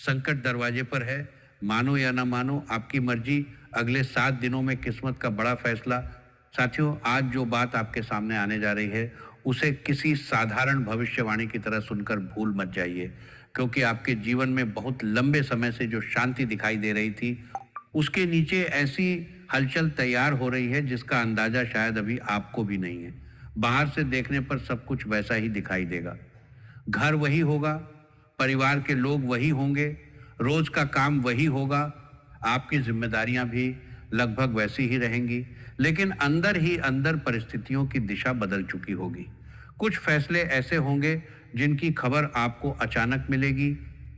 संकट दरवाजे पर है। मानो या ना मानो, आपकी मर्जी। अगले 7 दिनों में किस्मत का बड़ा फैसला। साथियों, आज जो बात आपके सामने आने जा रही है, उसे किसी साधारण भविष्यवाणी की तरह सुनकर भूल मत जाइए, क्योंकि आपके जीवन में बहुत लंबे समय से जो शांति दिखाई दे रही थी, उसके नीचे ऐसी हलचल तैयार हो रही है जिसका अंदाजा शायद अभी आपको भी नहीं है। बाहर से देखने पर सब कुछ वैसा ही दिखाई देगा। घर वही होगा, परिवार के लोग वही होंगे, रोज का काम वही होगा, आपकी जिम्मेदारियां भी लगभग वैसी ही रहेंगी, लेकिन अंदर ही अंदर परिस्थितियों की दिशा बदल चुकी होगी। कुछ फैसले ऐसे होंगे जिनकी खबर आपको अचानक मिलेगी।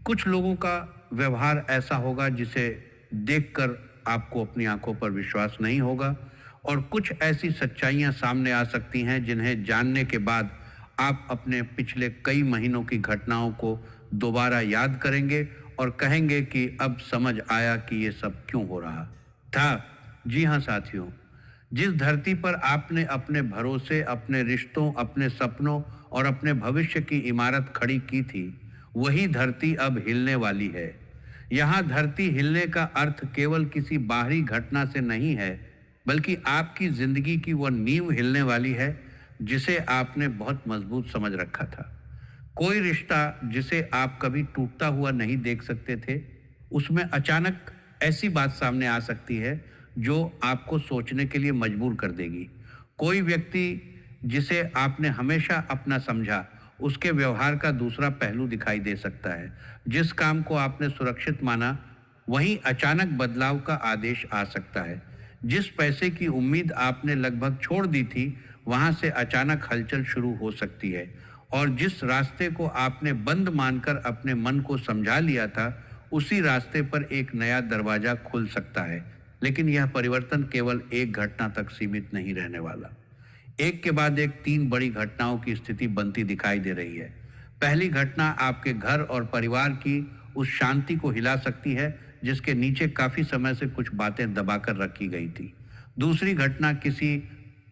कुछ लोगों का व्यवहार ऐसा होगा जिसे देखकर आपको अपनी आंखों पर विश्वास नहीं होगा, और कुछ ऐसी सच्चाइयां सामने आ सकती हैं जिन्हें जानने के बाद आप अपने पिछले कई महीनों की घटनाओं को दोबारा याद करेंगे और कहेंगे कि अब समझ आया कि ये सब क्यों हो रहा था। जी हाँ साथियों, जिस धरती पर आपने अपने भरोसे, अपने रिश्तों, अपने सपनों और अपने भविष्य की इमारत खड़ी की थी, वही धरती अब हिलने वाली है। यहाँ धरती हिलने का अर्थ केवल किसी बाहरी घटना से नहीं है, बल्कि आपकी जिंदगी की वह नींव हिलने वाली है जिसे आपने बहुत मजबूत समझ रखा था। कोई रिश्ता जिसे आप कभी टूटता हुआ नहीं देख सकते थे, उसमें अचानक ऐसी बात सामने आ सकती है जो आपको सोचने के लिए मजबूर कर देगी। कोई व्यक्ति जिसे आपने हमेशा अपना समझा, उसके व्यवहार का दूसरा पहलू दिखाई दे सकता है। जिस काम को आपने सुरक्षित माना, वहीं अचानक बदलाव का आदेश आ सकता है। जिस पैसे की उम्मीद आपने लगभग छोड़ दी थी, वहां से अचानक हलचल शुरू हो सकती है। और जिस रास्ते को आपने बंद मानकर अपने मन को समझा लिया था, उसी रास्ते पर एक नया दरवाजा खुल सकता है। लेकिन यह परिवर्तन केवल एक घटना तक सीमित नहीं रहने वाला। एक के बाद एक 3 बड़ी घटनाओं की स्थिति बनती दिखाई दे रही है। पहली घटना आपके घर और परिवार की उस शांति को हिला सकती है जिसके नीचे काफी समय से कुछ बातें दबाकर रखी गई थी। दूसरी घटना किसी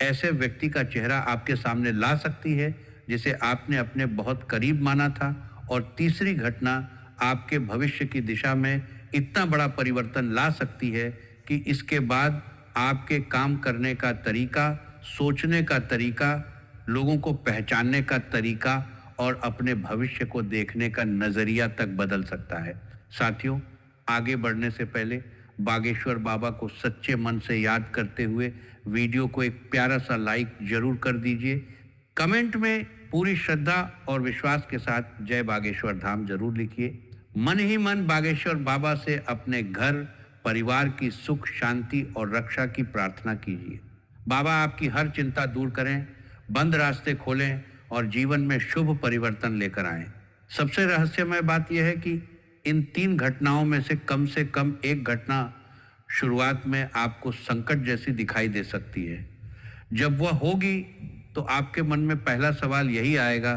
ऐसे व्यक्ति का चेहरा आपके सामने ला सकती है जिसे आपने अपने बहुत करीब माना था। और तीसरी घटना आपके भविष्य की दिशा में इतना बड़ा परिवर्तन ला सकती है कि इसके बाद आपके काम करने का तरीका, सोचने का तरीका, लोगों को पहचानने का तरीका और अपने भविष्य को देखने का नजरिया तक बदल सकता है। साथियों, आगे बढ़ने से पहले बागेश्वर बाबा को सच्चे मन से याद करते हुए वीडियो को एक प्यारा सा लाइक जरूर कर दीजिए। कमेंट में पूरी श्रद्धा और विश्वास के साथ जय बागेश्वर धाम जरूर लिखिए। मन ही मन बागेश्वर बाबा से अपने घर, परिवार की सुख, शांति और रक्षा की प्रार्थना कीजिए। बाबा आपकी हर चिंता दूर करें, बंद रास्ते खोलें और जीवन में शुभ परिवर्तन लेकर आएं। सबसे रहस्यमय बात यह है कि इन 3 घटनाओं में से कम एक घटना शुरुआत में आपको संकट जैसी दिखाई दे सकती है। जब वह होगी तो आपके मन में पहला सवाल यही आएगा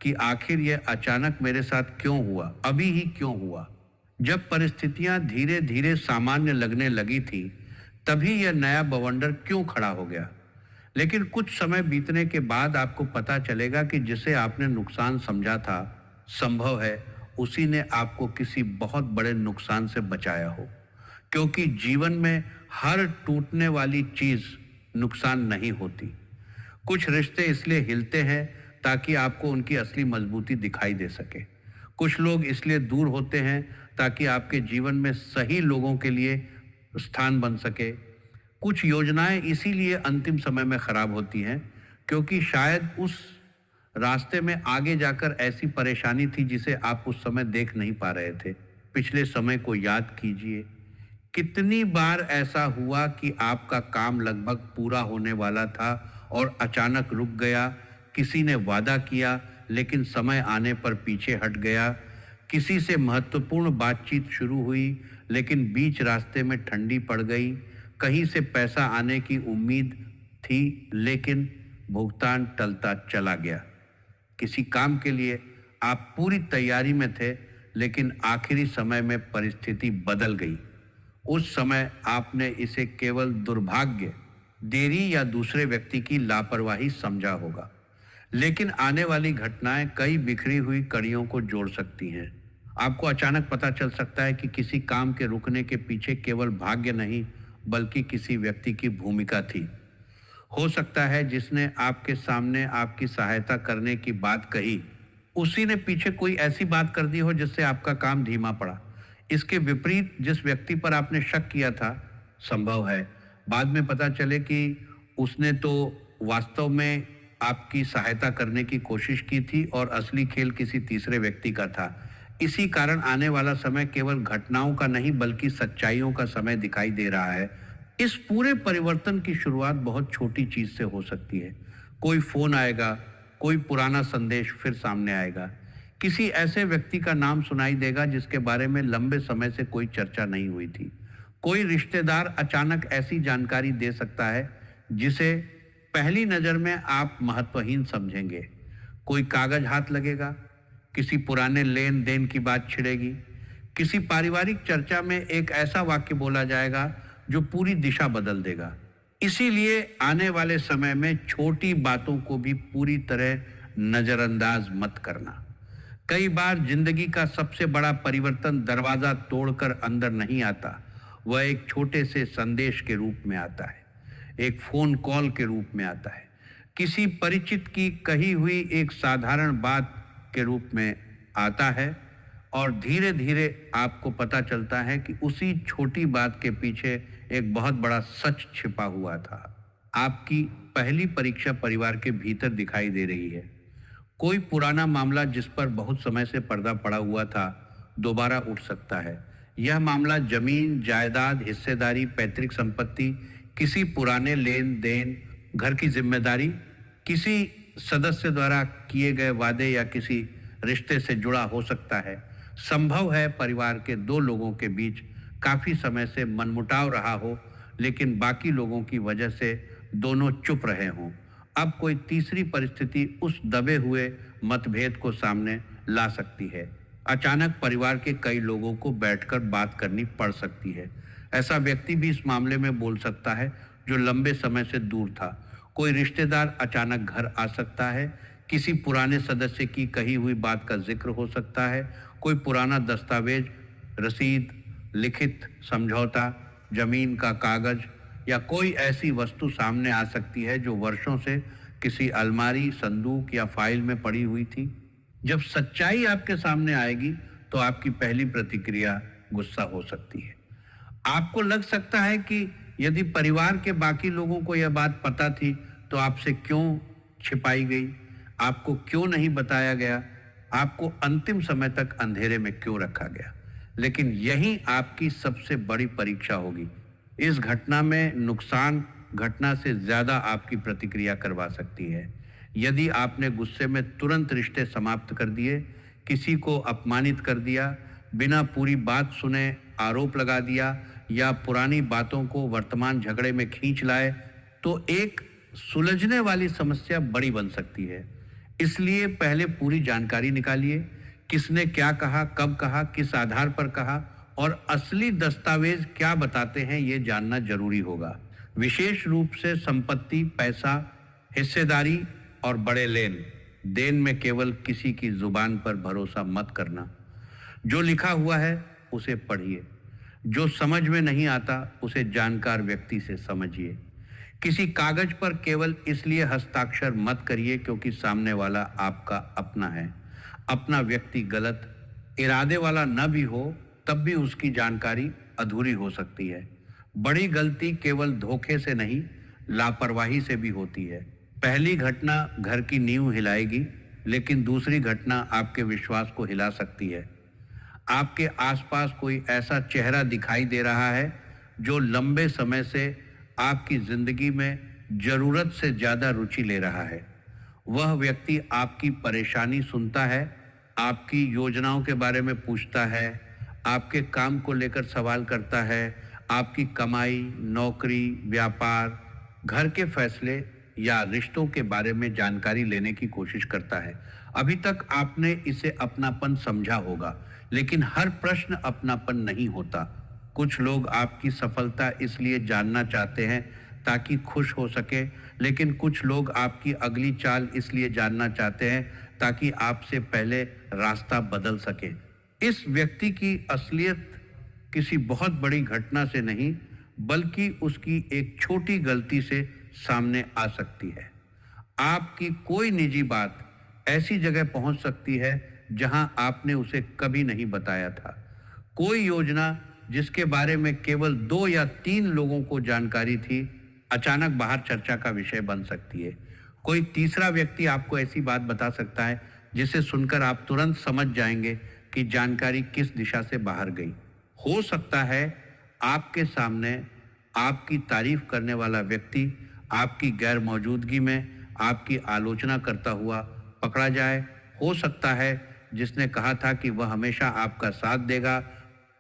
कि आखिर यह अचानक मेरे साथ क्यों हुआ, अभी ही क्यों हुआ। जब परिस्थितियां धीरे धीरे सामान्य लगने लगी थी, तभी यह नया बवंडर क्यों खड़ा हो गया। लेकिन कुछ समय बीतने के बाद आपको पता चलेगा कि जिसे आपने नुकसान समझा था, संभव है उसी ने आपको किसी बहुत बड़े नुकसान से बचाया हो। क्योंकि जीवन में हर टूटने वाली चीज नुकसान नहीं होती। कुछ रिश्ते इसलिए हिलते हैं ताकि आपको उनकी असली मजबूती दिखाई दे सके। कुछ लोग इसलिए दूर होते हैं ताकि आपके जीवन में सही लोगों के लिए स्थान बन सके। कुछ योजनाएं इसीलिए अंतिम समय में खराब होती हैं क्योंकि शायद उस रास्ते में आगे जाकर ऐसी परेशानी थी जिसे आप उस समय देख नहीं पा रहे थे। पिछले समय को याद कीजिए। कितनी बार ऐसा हुआ कि आपका काम लगभग पूरा होने वाला था और अचानक रुक गया। किसी ने वादा किया लेकिन समय आने पर पीछे हट गया। किसी से महत्वपूर्ण बातचीत शुरू हुई लेकिन बीच रास्ते में ठंडी पड़ गई। कहीं से पैसा आने की उम्मीद थी लेकिन भुगतान टलता चला गया। किसी काम के लिए आप पूरी तैयारी में थे लेकिन आखिरी समय में परिस्थिति बदल गई। उस समय आपने इसे केवल दुर्भाग्य, देरी या दूसरे व्यक्ति की लापरवाही समझा होगा। लेकिन आने वाली घटनाएं कई बिखरी हुई कड़ियों को जोड़ सकती हैं। आपको अचानक पता चल सकता है कि किसी काम के रुकने के पीछे केवल भाग्य नहीं, बल्कि किसी व्यक्ति की भूमिका थी। हो सकता है जिसने आपके सामने आपकी सहायता करने की बात कही, उसी ने पीछे कोई ऐसी बात कर दी हो जिससे आपका काम धीमा पड़ा। इसके विपरीत जिस व्यक्ति पर आपने शक किया था, संभव है बाद में पता चले कि उसने तो वास्तव में आपकी सहायता करने की कोशिश की थी और असली खेल किसी तीसरे व्यक्ति का था। इसी कारण आने वाला समय केवल घटनाओं का नहीं, बल्कि सच्चाइयों का समय दिखाई दे रहा है। इस पूरे परिवर्तन की शुरुआत बहुत छोटी चीज से हो सकती है। कोई फोन आएगा, कोई पुराना संदेश फिर सामने आएगा, किसी ऐसे व्यक्ति का नाम सुनाई देगा जिसके बारे में लंबे समय से कोई चर्चा नहीं हुई थी। कोई रिश्तेदार अचानक ऐसी जानकारी दे सकता है जिसे पहली नजर में आप महत्वहीन समझेंगे। कोई कागज हाथ लगेगा, किसी पुराने लेन देन की बात छिड़ेगी, किसी पारिवारिक चर्चा में एक ऐसा वाक्य बोला जाएगा जो पूरी दिशा बदल देगा। इसीलिए आने वाले समय में छोटी बातों को भी पूरी तरह नजरअंदाज मत करना। कई बार जिंदगी का सबसे बड़ा परिवर्तन दरवाजा तोड़कर अंदर नहीं आता, वह एक छोटे से संदेश के रूप में आता है, एक फोन कॉल के रूप में आता है, किसी परिचित की कही हुई एक साधारण बात के रूप में आता है, और धीरे धीरे आपको पता चलता है कि उसी छोटी बात के पीछे एक बहुत बड़ा सच छिपा हुआ था। आपकी पहली परीक्षा परिवार के भीतर दिखाई दे रही है। कोई पुराना मामला जिस पर बहुत समय से पर्दा पड़ा हुआ था, दोबारा उठ सकता है। यह मामला जमीन, जायदाद, हिस्सेदारी, पैतृक संपत्ति, किसी पुराने लेन देन, घर की जिम्मेदारी, किसी सदस्य द्वारा किए गए वादे या किसी रिश्ते से जुड़ा हो सकता है। संभव है परिवार के दो लोगों के बीच काफी समय से मनमुटाव रहा हो, लेकिन बाकी लोगों की वजह से दोनों चुप रहे हों। अब कोई तीसरी परिस्थिति उस दबे हुए मतभेद को सामने ला सकती है। अचानक परिवार के कई लोगों को बैठकर बात करनी पड़ सकती है। ऐसा व्यक्ति भी इस मामले में बोल सकता है जो लंबे समय से दूर था। कोई रिश्तेदार अचानक घर आ सकता है, किसी पुराने सदस्य की कही हुई बात का जिक्र हो सकता है, कोई पुराना दस्तावेज, रसीद, लिखित समझौता, जमीन का कागज या कोई ऐसी वस्तु सामने आ सकती है जो वर्षों से किसी अलमारी, संदूक या फाइल में पड़ी हुई थी। जब सच्चाई आपके सामने आएगी तो आपकी पहली प्रतिक्रिया गुस्सा हो सकती है। आपको लग सकता है कि यदि परिवार के बाकी लोगों को यह बात पता थी तो आपसे क्यों छिपाई गई, आपको क्यों नहीं बताया गया, आपको अंतिम समय तक अंधेरे में क्यों रखा गया। लेकिन यही आपकी सबसे बड़ी परीक्षा होगी। इस घटना में नुकसान घटना से ज्यादा आपकी प्रतिक्रिया करवा सकती है। यदि आपने गुस्से में तुरंत रिश्ते समाप्त कर दिए, किसी को अपमानित कर दिया, बिना पूरी बात सुने आरोप लगा दिया या पुरानी बातों को वर्तमान झगड़े में खींच लाए, तो एक सुलझने वाली समस्या बड़ी बन सकती है। इसलिए पहले पूरी जानकारी निकालिए, किसने क्या कहा, कब कहा, किस आधार पर कहा और असली दस्तावेज क्या बताते हैं, ये जानना जरूरी होगा। विशेष रूप से संपत्ति, पैसा, हिस्सेदारी और बड़े लेन देन में केवल किसी की जुबान पर भरोसा मत करना। जो लिखा हुआ है उसे पढ़िए, जो समझ में नहीं आता उसे जानकार व्यक्ति से समझिए। किसी कागज पर केवल इसलिए हस्ताक्षर मत करिए क्योंकि सामने वाला आपका अपना है। अपना व्यक्ति गलत इरादे वाला न भी हो तब भी उसकी जानकारी अधूरी हो सकती है। बड़ी गलती केवल धोखे से नहीं, लापरवाही से भी होती है। पहली घटना घर की नींव हिलाएगी, लेकिन दूसरी घटना आपके विश्वास को हिला सकती है। आपके आसपास कोई ऐसा चेहरा दिखाई दे रहा है जो लंबे समय से आपकी जिंदगी में जरूरत से ज्यादा रुचि ले रहा है। वह व्यक्ति आपकी परेशानी सुनता है, आपकी योजनाओं के बारे में पूछता है, आपके काम को लेकर सवाल करता है, आपकी कमाई, नौकरी, व्यापार, घर के फैसले या रिश्तों के बारे में जानकारी लेने की कोशिश करता है। अभी तक आपने इसे अपनापन समझा होगा, लेकिन हर प्रश्न अपनापन नहीं होता। कुछ लोग आपकी सफलता इसलिए जानना चाहते हैं ताकि खुश हो सके, लेकिन कुछ लोग आपकी अगली चाल इसलिए जानना चाहते हैं ताकि आपसे पहले रास्ता बदल सके। इस व्यक्ति की असलियत किसी बहुत बड़ी घटना से नहीं, बल्कि उसकी एक छोटी गलती से सामने आ सकती है। आपकी कोई निजी बात ऐसी जगह पहुंच सकती है जहां आपने उसे कभी नहीं बताया था। कोई योजना जिसके बारे में केवल 2 या 3 लोगों को जानकारी थी, अचानक बाहर चर्चा का विषय बन सकती है। कोई तीसरा व्यक्ति आपको ऐसी बात बता सकता है जिसे सुनकर आप तुरंत समझ जाएंगे कि जानकारी किस दिशा से बाहर गई। हो सकता है आपके सामने आपकी तारीफ करने वाला व्यक्ति आपकी गैर मौजूदगी में आपकी आलोचना करता हुआ पकड़ा जाए। हो सकता है जिसने कहा था कि वह हमेशा आपका साथ देगा,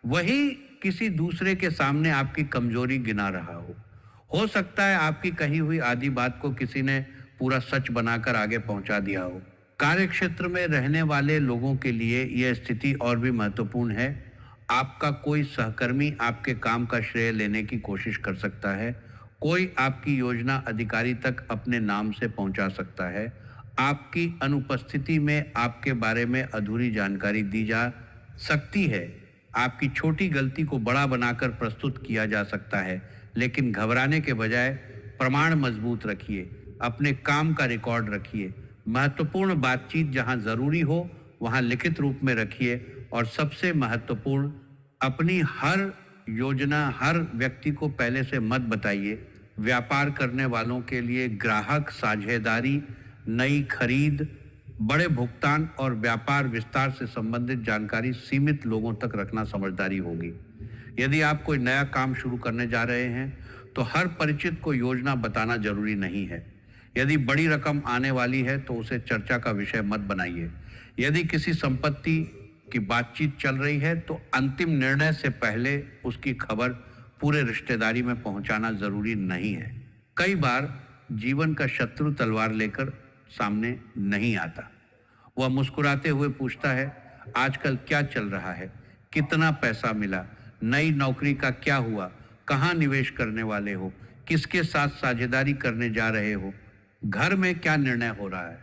वही किसी दूसरे के सामने आपकी कमजोरी गिना रहा हो। हो सकता है आपकी कही हुई आधी बात को किसी ने पूरा सच बनाकर आगे पहुंचा दिया हो। कार्य क्षेत्र में रहने वाले लोगों के लिए यह स्थिति और भी महत्वपूर्ण है। आपका कोई सहकर्मी आपके काम का श्रेय लेने की कोशिश कर सकता है। कोई आपकी योजना अधिकारी तक अपने नाम से पहुंचा सकता है। आपकी अनुपस्थिति में आपके बारे में अधूरी जानकारी दी जा सकती है। आपकी छोटी गलती को बड़ा बनाकर प्रस्तुत किया जा सकता है, लेकिन घबराने के बजाय प्रमाण मजबूत रखिए, अपने काम का रिकॉर्ड रखिए। महत्वपूर्ण बातचीत जहां जरूरी हो वहां लिखित रूप में रखिए, और सबसे महत्वपूर्ण, अपनी हर योजना हर व्यक्ति को पहले से मत बताइए। व्यापार करने वालों के लिए ग्राहक साझेदारी, नई खरीद, बड़े भुगतान और व्यापार विस्तार से संबंधित जानकारी सीमित लोगों तक रखना समझदारी होगी। यदि आप कोई नया काम शुरू करने जा रहे हैं तो हर परिचित को योजना बताना जरूरी नहीं है। यदि बड़ी रकम आने वाली है तो उसे चर्चा का विषय मत बनाइए। यदि किसी संपत्ति की बातचीत चल रही है तो अंतिम निर्णय से पहले उसकी खबर पूरे रिश्तेदारी में पहुंचाना जरूरी नहीं है। कई बार जीवन का शत्रु तलवार लेकर सामने नहीं आता। वह मुस्कुराते हुए पूछता है, आजकल क्या चल रहा है, कितना पैसा मिला, नई नौकरी का क्या हुआ, कहाँ निवेश करने वाले हो, किसके साथ साझेदारी करने जा रहे हो, घर में क्या निर्णय हो रहा है,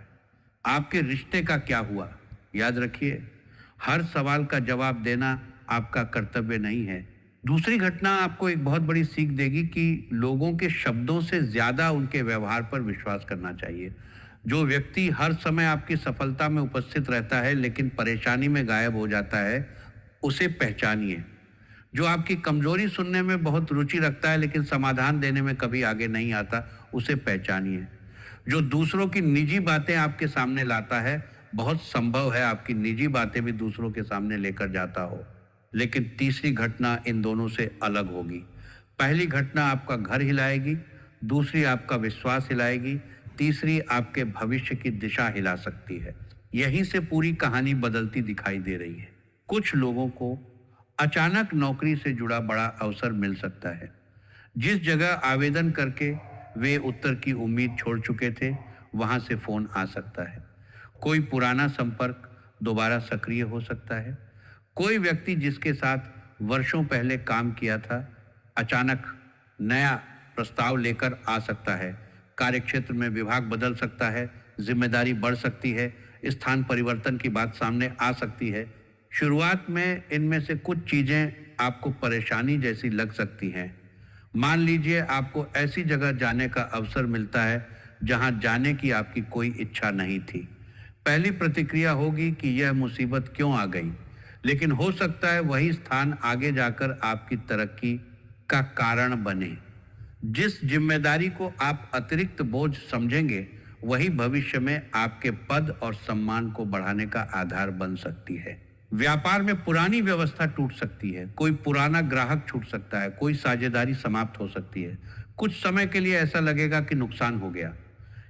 आपके रिश्ते का क्या हुआ। याद रखिए, हर सवाल का जवाब देना आपका कर्तव्य नहीं है। दूसरी घटना आपको एक बहुत बड़ी सीख देगी कि लोगों के शब्दों से ज्यादा उनके व्यवहार पर विश्वास करना चाहिए। जो व्यक्ति हर समय आपकी सफलता में उपस्थित रहता है लेकिन परेशानी में गायब हो जाता है, उसे पहचानिए। जो आपकी कमजोरी सुनने में बहुत रुचि रखता है लेकिन समाधान देने में कभी आगे नहीं आता, उसे पहचानिए। जो दूसरों की निजी बातें आपके सामने लाता है, बहुत संभव है आपकी निजी बातें भी दूसरों के सामने लेकर जाता हो। लेकिन तीसरी घटना इन दोनों से अलग होगी। पहली घटना आपका घर हिलाएगी, दूसरी आपका विश्वास हिलाएगी, तीसरी आपके भविष्य की दिशा हिला सकती है। यहीं से पूरी कहानी बदलती दिखाई दे रही है। कुछ लोगों को अचानक नौकरी से जुड़ा बड़ा अवसर मिल सकता है। जिस जगह आवेदन करके वे उत्तर की उम्मीद छोड़ चुके थे, वहां से फोन आ सकता है। कोई पुराना संपर्क दोबारा सक्रिय हो सकता है। कोई व्यक्ति जिसके साथ वर्षों पहले काम किया था, अचानक नया प्रस्ताव लेकर आ सकता है। कार्यक्षेत्र में विभाग बदल सकता है, जिम्मेदारी बढ़ सकती है, स्थान परिवर्तन की बात सामने आ सकती है। शुरुआत में इनमें से कुछ चीजें आपको परेशानी जैसी लग सकती हैं। मान लीजिए आपको ऐसी जगह जाने का अवसर मिलता है जहां जाने की आपकी कोई इच्छा नहीं थी। पहली प्रतिक्रिया होगी कि यह मुसीबत क्यों आ गई, लेकिन हो सकता है वही स्थान आगे जाकर आपकी तरक्की का कारण बने। जिस जिम्मेदारी को आप अतिरिक्त बोझ समझेंगे, वही भविष्य में आपके पद और सम्मान को बढ़ाने का आधार बन सकती है। व्यापार में पुरानी व्यवस्था टूट सकती है, कोई पुराना ग्राहक छूट सकता है, कोई साझेदारी समाप्त हो सकती है। कुछ समय के लिए ऐसा लगेगा कि नुकसान हो गया,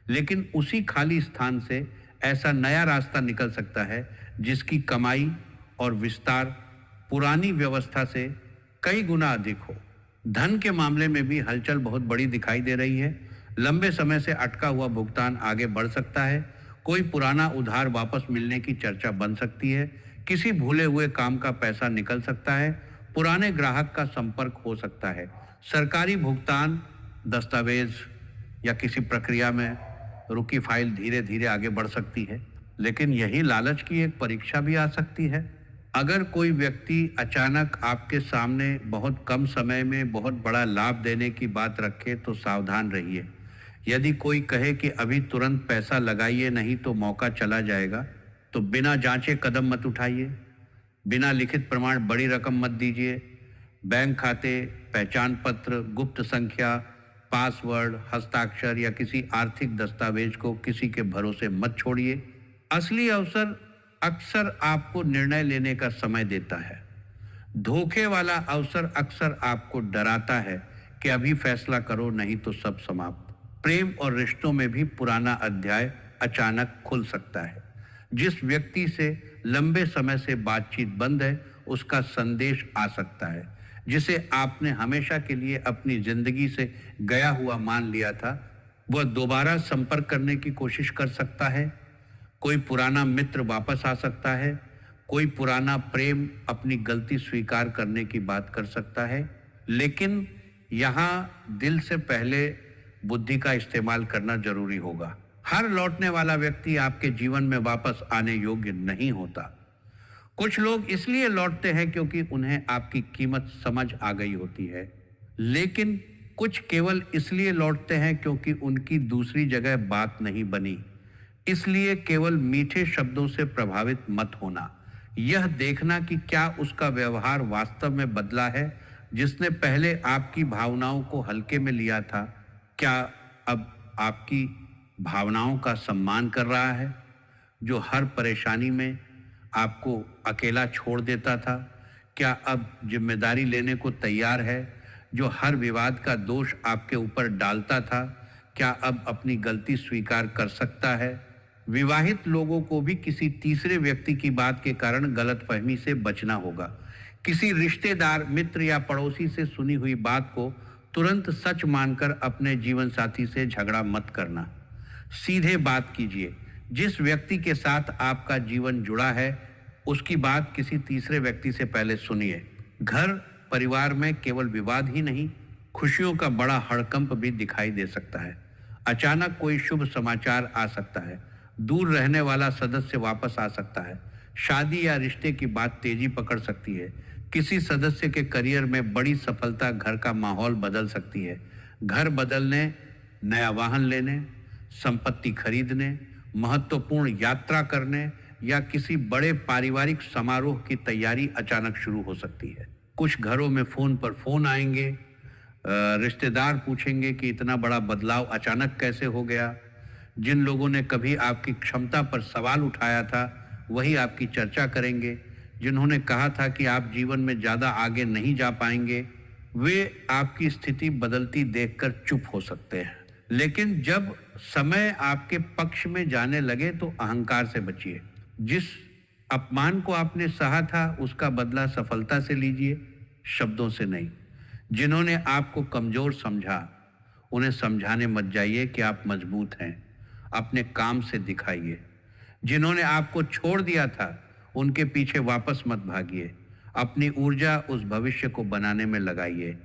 लेकिन उसी खाली स्थान से ऐसा नया रास्ता निकल सकता है जिसकी कमाई और विस्तार पुरानी व्यवस्था से कई गुना अधिक हो। धन के मामले में भी हलचल बहुत बड़ी दिखाई दे रही है। लंबे समय से अटका हुआ भुगतान आगे बढ़ सकता है। कोई पुराना उधार वापस मिलने की चर्चा बन सकती है। किसी भूले हुए काम का पैसा निकल सकता है। पुराने ग्राहक का संपर्क हो सकता है। सरकारी भुगतान, दस्तावेज या किसी प्रक्रिया में रुकी फाइल धीरे धीरे आगे बढ़ सकती है। लेकिन यही लालच की एक परीक्षा भी आ सकती है। अगर कोई व्यक्ति अचानक आपके सामने बहुत कम समय में बहुत बड़ा लाभ देने की बात रखे तो सावधान रहिए। यदि कोई कहे कि अभी तुरंत पैसा लगाइए नहीं तो मौका चला जाएगा, तो बिना जांचे कदम मत उठाइए। बिना लिखित प्रमाण बड़ी रकम मत दीजिए। बैंक खाते, पहचान पत्र, गुप्त संख्या, पासवर्ड, हस्ताक्षर या किसी आर्थिक दस्तावेज को किसी के भरोसे मत छोड़िए। असली अवसर अक्सर आपको निर्णय लेने का समय देता है। धोखे वाला अवसर अक्सर आपको डराता है कि अभी फैसला करो नहीं तो सब समाप्त। प्रेम और रिश्तों में भी पुराना अध्याय अचानक खुल सकता है। जिस व्यक्ति से लंबे समय से बातचीत बंद है, उसका संदेश आ सकता है। जिसे आपने हमेशा के लिए अपनी जिंदगी से गया हुआ मान लिया था, वह दोबारा संपर्क करने की कोशिश कर सकता है। कोई पुराना मित्र वापस आ सकता है। कोई पुराना प्रेम अपनी गलती स्वीकार करने की बात कर सकता है। लेकिन यहाँ दिल से पहले बुद्धि का इस्तेमाल करना जरूरी होगा। हर लौटने वाला व्यक्ति आपके जीवन में वापस आने योग्य नहीं होता। कुछ लोग इसलिए लौटते हैं क्योंकि उन्हें आपकी कीमत समझ आ गई होती है, लेकिन कुछ केवल इसलिए लौटते हैं क्योंकि उनकी दूसरी जगह बात नहीं बनी। इसलिए केवल मीठे शब्दों से प्रभावित मत होना। यह देखना कि क्या उसका व्यवहार वास्तव में बदला है। जिसने पहले आपकी भावनाओं को हल्के में लिया था, क्या अब आपकी भावनाओं का सम्मान कर रहा है। जो हर परेशानी में आपको अकेला छोड़ देता था, क्या अब जिम्मेदारी लेने को तैयार है। जो हर विवाद का दोष आपके ऊपर डालता था, क्या अब अपनी गलती स्वीकार कर सकता है। विवाहित लोगों को भी किसी तीसरे व्यक्ति की बात के कारण गलतफहमी से बचना होगा। किसी रिश्तेदार, मित्र या पड़ोसी से सुनी हुई बात को तुरंत सच मानकर अपने जीवन साथी से झगड़ा मत करना। सीधे बात कीजिए। जिस व्यक्ति के साथ आपका जीवन जुड़ा है, उसकी बात किसी तीसरे व्यक्ति से पहले सुनिए। घर परिवार में केवल विवाद ही नहीं, खुशियों का बड़ा हड़कंप भी दिखाई दे सकता है। अचानक कोई शुभ समाचार आ सकता है। दूर रहने वाला सदस्य वापस आ सकता है। शादी या रिश्ते की बात तेजी पकड़ सकती है। किसी सदस्य के करियर में बड़ी सफलता घर का माहौल बदल सकती है। घर बदलने, नया वाहन लेने, संपत्ति खरीदने, महत्वपूर्ण यात्रा करने या किसी बड़े पारिवारिक समारोह की तैयारी अचानक शुरू हो सकती है। कुछ घरों में फोन पर फोन आएंगे। रिश्तेदार पूछेंगे कि इतना बड़ा बदलाव अचानक कैसे हो गया। जिन लोगों ने कभी आपकी क्षमता पर सवाल उठाया था, वही आपकी चर्चा करेंगे। जिन्होंने कहा था कि आप जीवन में ज़्यादा आगे नहीं जा पाएंगे, वे आपकी स्थिति बदलती देखकर चुप हो सकते हैं। लेकिन जब समय आपके पक्ष में जाने लगे तो अहंकार से बचिए। जिस अपमान को आपने सहा था, उसका बदला सफलता से लीजिए, शब्दों से नहीं। जिन्होंने आपको कमजोर समझा, उन्हें समझाने मत जाइए कि आप मजबूत हैं। अपने काम से दिखाइए। जिन्होंने आपको छोड़ दिया था, उनके पीछे वापस मत भागिए। अपनी ऊर्जा उस भविष्य को बनाने में लगाइए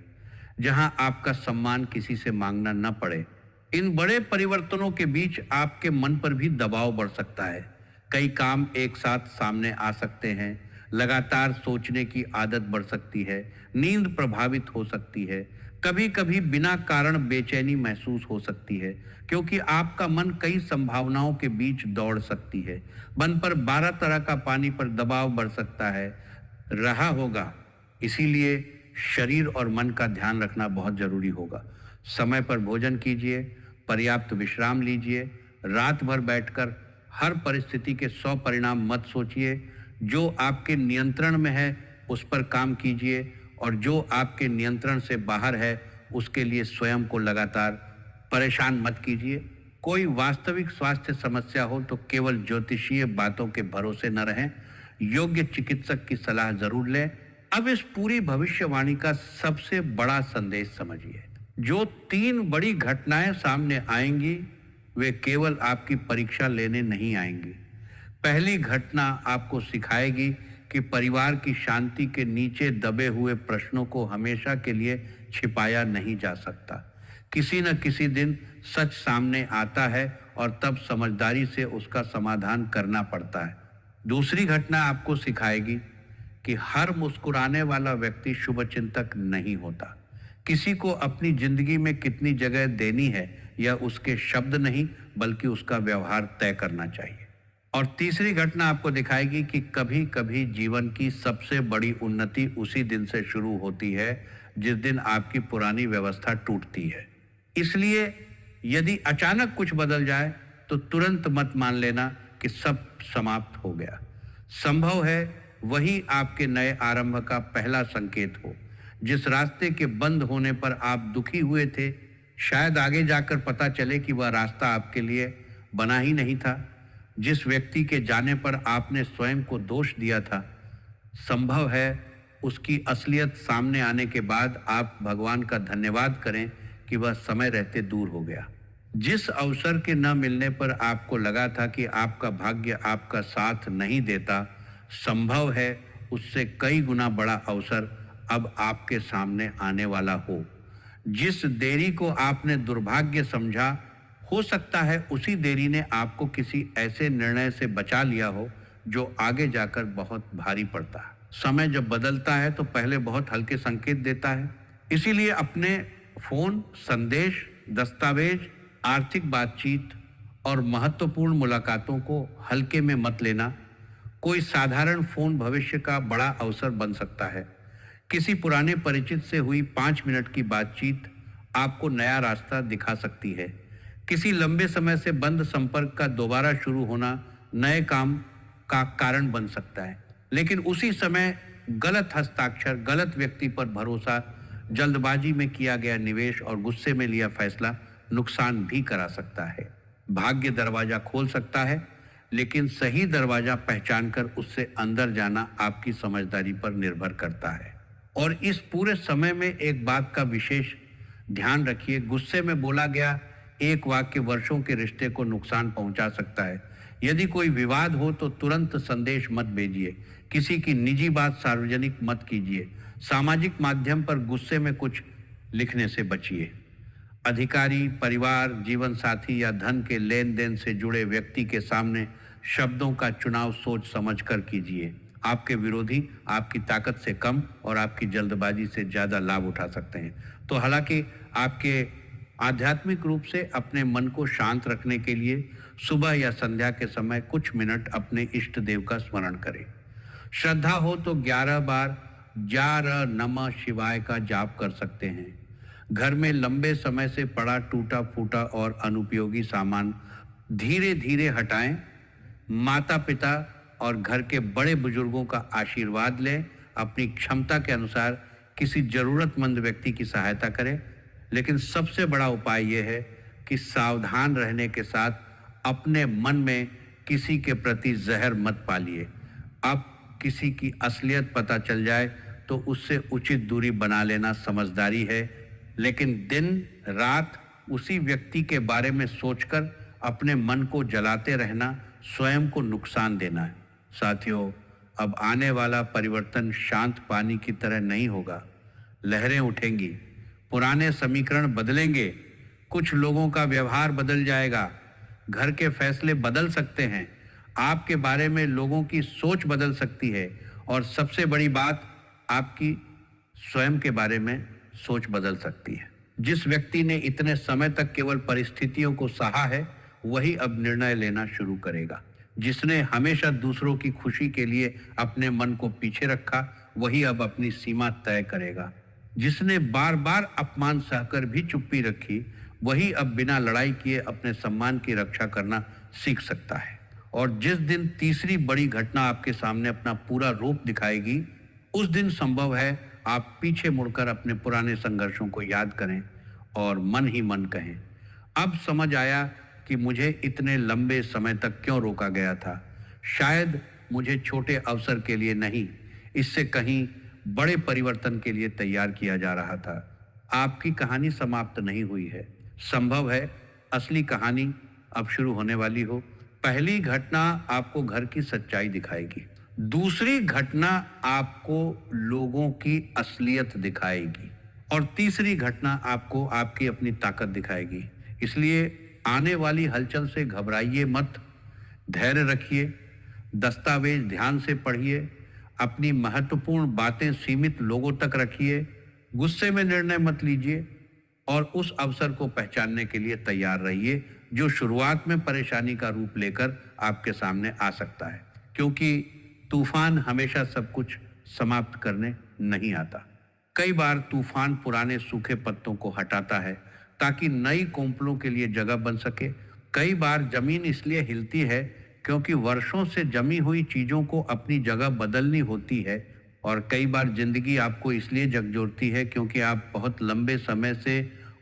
जहां आपका सम्मान किसी से मांगना न पड़े। इन बड़े परिवर्तनों के बीच आपके मन पर भी दबाव बढ़ सकता है। कई काम एक साथ सामने आ सकते हैं। लगातार सोचने की आदत बढ़ सकती है। नींद प्रभावित हो सकती है। कभी कभी बिना कारण बेचैनी महसूस हो सकती है, क्योंकि आपका मन कई संभावनाओं के बीच दौड़ सकती है। मन पर 12 तरह का पानी पर दबाव बढ़ सकता है, रहा होगा। इसीलिए शरीर और मन का ध्यान रखना बहुत जरूरी होगा। समय पर भोजन कीजिए, पर्याप्त विश्राम लीजिए। रात भर बैठकर हर परिस्थिति के 100 परिणाम मत सोचिए। जो आपके नियंत्रण में है उस पर काम कीजिए, और जो आपके नियंत्रण से बाहर है उसके लिए स्वयं को लगातार परेशान मत कीजिए। कोई वास्तविक स्वास्थ्य समस्या हो तो केवल ज्योतिषीय बातों के भरोसे न रहें, योग्य चिकित्सक की सलाह जरूर लें। अब इस पूरी भविष्यवाणी का सबसे बड़ा संदेश समझिए। जो 3 बड़ी घटनाएं सामने आएंगी, वे केवल आपकी परीक्षा लेने नहीं आएंगी। पहली घटना आपको सिखाएगी कि परिवार की शांति के नीचे दबे हुए प्रश्नों को हमेशा के लिए छिपाया नहीं जा सकता। किसी न किसी दिन सच सामने आता है और तब समझदारी से उसका समाधान करना पड़ता है। दूसरी घटना आपको सिखाएगी कि हर मुस्कुराने वाला व्यक्ति शुभचिंतक नहीं होता। किसी को अपनी जिंदगी में कितनी जगह देनी है यह उसके शब्द नहीं बल्कि उसका व्यवहार तय करना चाहिए। और तीसरी घटना आपको दिखाएगी कि कभी कभी जीवन की सबसे बड़ी उन्नति उसी दिन से शुरू होती है जिस दिन आपकी पुरानी व्यवस्था टूटती है। इसलिए यदि अचानक कुछ बदल जाए तो तुरंत मत मान लेना कि सब समाप्त हो गया। संभव है वही आपके नए आरंभ का पहला संकेत हो। जिस रास्ते के बंद होने पर आप दुखी हुए थे, शायद आगे जाकर पता चले कि वह रास्ता आपके लिए बना ही नहीं था। जिस व्यक्ति के जाने पर आपने स्वयं को दोष दिया था, संभव है उसकी असलियत सामने आने के बाद आप भगवान का धन्यवाद करें कि वह समय रहते दूर हो गया। जिस अवसर के न मिलने पर आपको लगा था कि आपका भाग्य आपका साथ नहीं देता, संभव है उससे कई गुना बड़ा अवसर अब आपके सामने आने वाला हो। जिस देरी को आपने दुर्भाग्य समझा, हो सकता है उसी देरी ने आपको किसी ऐसे निर्णय से बचा लिया हो जो आगे जाकर बहुत भारी पड़ता है। समय जब बदलता है तो पहले बहुत हल्के संकेत देता है। इसीलिए अपने फोन, संदेश, दस्तावेज, आर्थिक बातचीत और महत्वपूर्ण मुलाकातों को हल्के में मत लेना। कोई साधारण फोन भविष्य का बड़ा अवसर बन सकता है। किसी पुराने परिचित से हुई 5 मिनट की बातचीत आपको नया रास्ता दिखा सकती है। किसी लंबे समय से बंद संपर्क का दोबारा शुरू होना नए काम का कारण बन सकता है। लेकिन उसी समय गलत हस्ताक्षर, गलत व्यक्ति पर भरोसा, जल्दबाजी में किया गया निवेश और गुस्से में लिया फैसला नुकसान भी करा सकता है। भाग्य दरवाजा खोल सकता है, लेकिन सही दरवाजा पहचानकर उससे अंदर जाना आपकी समझदारी पर निर्भर करता है। और इस पूरे समय में एक बात का विशेष ध्यान रखिए, गुस्से में बोला गया एक वाक्य वर्षों के रिश्ते को नुकसान पहुंचा सकता है। यदि कोई विवाद हो तो तुरंत संदेश मत भेजिए। किसी की निजी बात सार्वजनिक मत कीजिए। सामाजिक माध्यम पर गुस्से में कुछ लिखने से बचिए। अधिकारी, परिवार, जीवन साथी या धन के लेन देन से जुड़े व्यक्ति के सामने शब्दों का चुनाव सोच समझकर कीजिए। आपके विरोधी आपकी ताकत से कम और आपकी जल्दबाजी से ज़्यादा लाभ उठा सकते हैं। तो हालांकि आपके आध्यात्मिक रूप से अपने मन को शांत रखने के लिए सुबह या संध्या के समय कुछ मिनट अपने इष्ट देव का स्मरण करें। श्रद्धा हो तो 11 बार जार नमः शिवाय का जाप कर सकते हैं। घर में लंबे समय से पड़ा टूटा फूटा और अनुपयोगी सामान धीरे धीरे हटाएं। माता पिता और घर के बड़े बुजुर्गों का आशीर्वाद लें। अपनी क्षमता के अनुसार किसी जरूरतमंद व्यक्ति की सहायता करें। लेकिन सबसे बड़ा उपाय यह है कि सावधान रहने के साथ अपने मन में किसी के प्रति जहर मत पालिए। अब किसी की असलियत पता चल जाए तो उससे उचित दूरी बना लेना समझदारी है, लेकिन दिन रात उसी व्यक्ति के बारे में सोचकर अपने मन को जलाते रहना स्वयं को नुकसान देना है। साथियों, अब आने वाला परिवर्तन शांत पानी की तरह नहीं होगा। लहरें उठेंगी, पुराने समीकरण बदलेंगे, कुछ लोगों का व्यवहार बदल जाएगा, घर के फैसले बदल सकते हैं, आपके बारे में लोगों की सोच बदल सकती है और सबसे बड़ी बात, आपकी स्वयं के बारे में सोच बदल सकती है। जिस व्यक्ति ने इतने समय तक केवल परिस्थितियों को सहा है, वही अब निर्णय लेना शुरू करेगा। जिसने हमेशा दूसरों की खुशी के लिए अपने मन को पीछे रखा, वही अब अपनी सीमा तय करेगा। जिसने बार बार अपमान सहकर भी चुप्पी रखी, वही अब बिना लड़ाई किए अपने सम्मान की रक्षा करना सीख सकता है। और जिस दिन तीसरी बड़ी घटना आपके सामने अपना पूरा रूप दिखाएगी, उस दिन संभव है आप पीछे मुड़कर अपने पुराने संघर्षों को याद करें और मन ही मन कहें, अब समझ आया कि मुझे इतने लंबे समय तक क्यों रोका गया था। शायद मुझे छोटे अवसर के लिए नहीं, इससे कहीं बड़े परिवर्तन के लिए तैयार किया जा रहा था। आपकी कहानी समाप्त नहीं हुई है। संभव है असली कहानी अब शुरू होने वाली हो। पहली घटना आपको घर की सच्चाई दिखाएगी, दूसरी घटना आपको लोगों की असलियत दिखाएगी और तीसरी घटना आपको आपकी अपनी ताकत दिखाएगी। इसलिए आने वाली हलचल से घबराइए मत, धैर्य रखिए, दस्तावेज ध्यान से पढ़िए, अपनी महत्वपूर्ण बातें सीमित लोगों तक रखिए, गुस्से में निर्णय मत लीजिए और उस अवसर को पहचानने के लिए तैयार रहिए जो शुरुआत में परेशानी का रूप लेकर आपके सामने आ सकता है, क्योंकि तूफान हमेशा सब कुछ समाप्त करने नहीं आता। कई बार तूफान पुराने सूखे पत्तों को हटाता है ताकि नई कोंपलों के लिए जगह बन सके। कई बार जमीन इसलिए हिलती है क्योंकि वर्षों से जमी हुई चीजों को अपनी जगह बदलनी होती है, और कई बार जिंदगी आपको इसलिए झकझोरती है क्योंकि आप बहुत लंबे समय से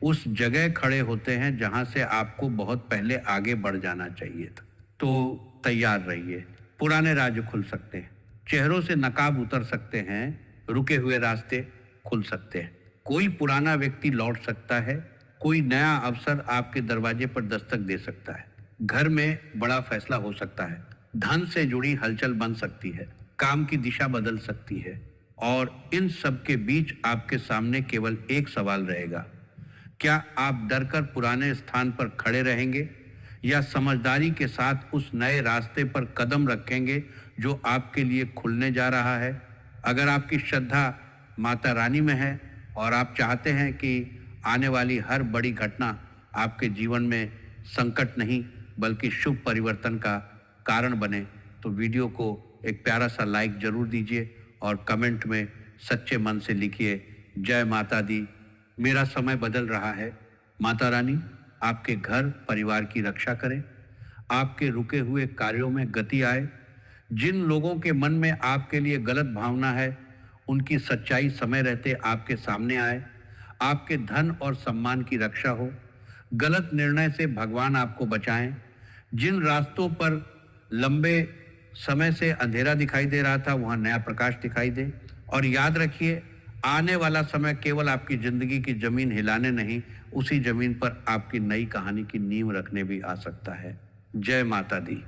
उस जगह खड़े होते हैं जहां से आपको बहुत पहले आगे बढ़ जाना चाहिए था। तो तैयार रहिए, पुराने राज खुल सकते हैं, चेहरों से नकाब उतर सकते हैं, रुके हुए रास्ते खुल सकते हैं, कोई पुराना व्यक्ति लौट सकता है, कोई नया अवसर आपके दरवाजे पर दस्तक दे सकता है, घर में बड़ा फैसला हो सकता है, धन से जुड़ी हलचल बन सकती है, काम की दिशा बदल सकती है, और इन सब के बीच आपके सामने केवल एक सवाल रहेगा, क्या आप डरकर पुराने स्थान पर खड़े रहेंगे या समझदारी के साथ उस नए रास्ते पर कदम रखेंगे जो आपके लिए खुलने जा रहा है। अगर आपकी श्रद्धा माता रानी में है और आप चाहते हैं कि आने वाली हर बड़ी घटना आपके जीवन में संकट नहीं बल्कि शुभ परिवर्तन का कारण बने, तो वीडियो को एक प्यारा सा लाइक जरूर दीजिए और कमेंट में सच्चे मन से लिखिए, जय माता दी, मेरा समय बदल रहा है। माता रानी आपके घर परिवार की रक्षा करें, आपके रुके हुए कार्यों में गति आए, जिन लोगों के मन में आपके लिए गलत भावना है उनकी सच्चाई समय रहते आपके सामने आए, आपके धन और सम्मान की रक्षा हो, गलत निर्णय से भगवान आपको बचाएं, जिन रास्तों पर लंबे समय से अंधेरा दिखाई दे रहा था वहां नया प्रकाश दिखाई दे। और याद रखिए, आने वाला समय केवल आपकी जिंदगी की जमीन हिलाने नहीं, उसी जमीन पर आपकी नई कहानी की नींव रखने भी आ सकता है। जय माता दी।